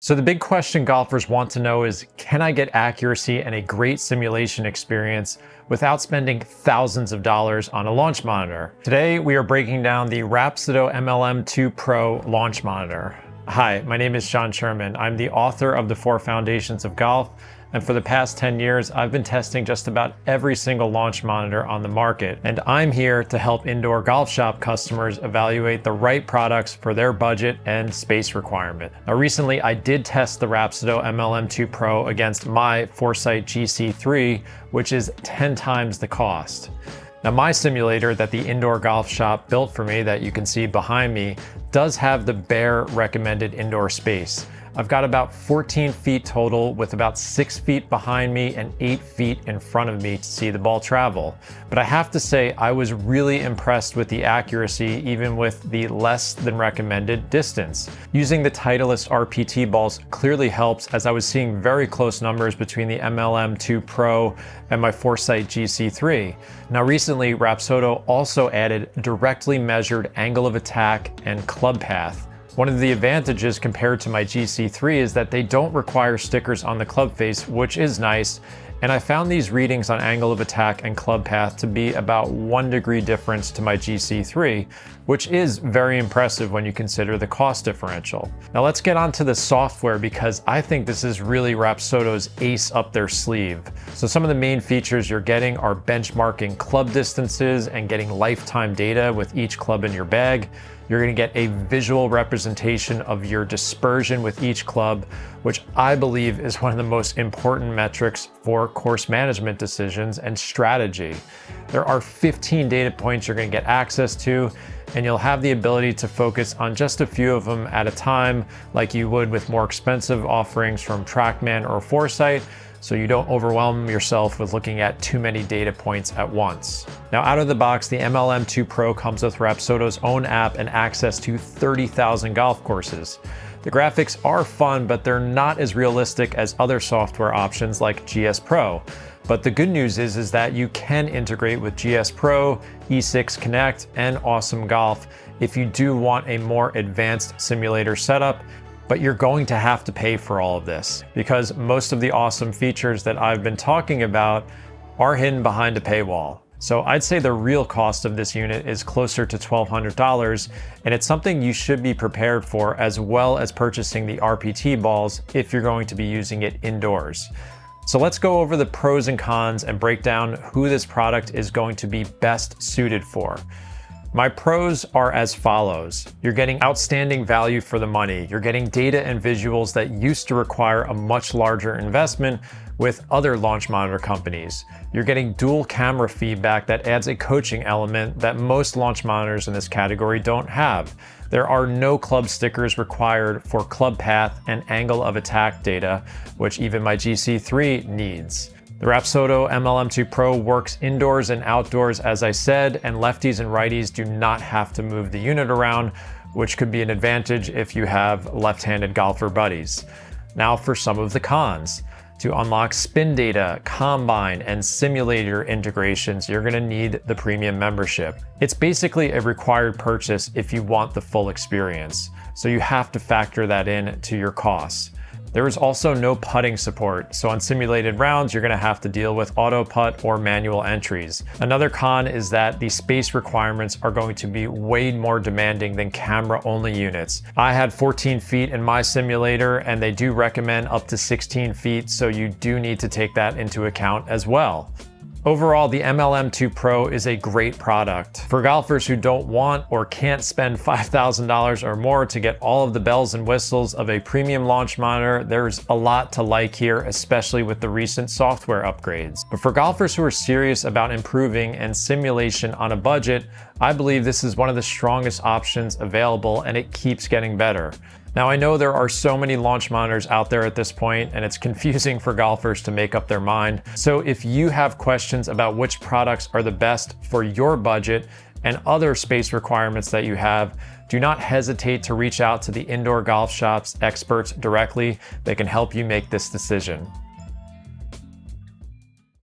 So the big question golfers want to know is, can I get accuracy and a great simulation experience without spending thousands of dollars on a launch monitor? Today, we are breaking down the Rapsodo MLM2PRO launch monitor. Hi, my name is Sean Sherman. I'm the author of The 4 Foundations of Golf, and for the past 10 years, I've been testing just about every single launch monitor on the market. And I'm here to help indoor golf shop customers evaluate the right products for their budget and space requirement. Now, recently, I did test the Rapsodo MLM2PRO against my Foresight GC3, which is 10 times the cost. Now, my simulator that the indoor golf shop built for me that you can see behind me does have the bare recommended indoor space. I've got about 14 feet total, with about 6 feet behind me and 8 feet in front of me to see the ball travel. But I have to say, I was really impressed with the accuracy, even with the less than recommended distance. Using the Titleist RPT balls clearly helps, as I was seeing very close numbers between the MLM2PRO and my Foresight GC3. Now, recently, Rapsodo also added directly measured angle of attack and club path. One of the advantages compared to my GC3 is that they don't require stickers on the club face, which is nice. And I found these readings on angle of attack and club path to be about 1 degree difference to my GC3, which is very impressive when you consider the cost differential. Now let's get on to the software, because I think this is really Rapsodo's ace up their sleeve. So some of the main features you're getting are benchmarking club distances and getting lifetime data with each club in your bag. You're going to get a visual representation of your dispersion with each club, which I believe is one of the most important metrics for course management decisions and strategy. There are 15 data points you're going to get access to, and you'll have the ability to focus on just a few of them at a time, like you would with more expensive offerings from TrackMan or Foresight, so you don't overwhelm yourself with looking at too many data points at once. Now, out of the box, the MLM2PRO comes with Rapsodo's own app and access to 30,000 golf courses. The graphics are fun, but they're not as realistic as other software options like GS Pro. But the good news is that you can integrate with GS Pro, E6 Connect, and Awesome Golf if you do want a more advanced simulator setup. But you're going to have to pay for all of this, because most of the awesome features that I've been talking about are hidden behind a paywall. So I'd say the real cost of this unit is closer to $1,200, and it's something you should be prepared for, as well as purchasing the RPT balls if you're going to be using it indoors. So let's go over the pros and cons and break down who this product is going to be best suited for. My pros are as follows. You're getting outstanding value for the money. You're getting data and visuals that used to require a much larger investment with other launch monitor companies. You're getting dual camera feedback that adds a coaching element that most launch monitors in this category don't have. There are no club stickers required for club path and angle of attack data, which even my GC3 needs. The Rapsodo MLM2PRO works indoors and outdoors, as I said, and lefties and righties do not have to move the unit around, which could be an advantage if you have left-handed golfer buddies. Now for some of the cons. To unlock spin data, combine, and simulator integrations, you're going to need the premium membership. It's basically a required purchase if you want the full experience, so you have to factor that in to your costs. There is also no putting support, so on simulated rounds, you're going to have to deal with auto putt or manual entries. Another con is that the space requirements are going to be way more demanding than camera-only units. I had 14 feet in my simulator, and they do recommend up to 16 feet, so you do need to take that into account as well. Overall, the MLM2PRO is a great product. For golfers who don't want or can't spend $5,000 or more to get all of the bells and whistles of a premium launch monitor, there's a lot to like here, especially with the recent software upgrades. But for golfers who are serious about improving and simulation on a budget, I believe this is one of the strongest options available, and it keeps getting better. Now, I know there are so many launch monitors out there at this point, and it's confusing for golfers to make up their mind. So if you have questions about which products are the best for your budget and other space requirements that you have, do not hesitate to reach out to the indoor golf shop's experts directly. They can help you make this decision.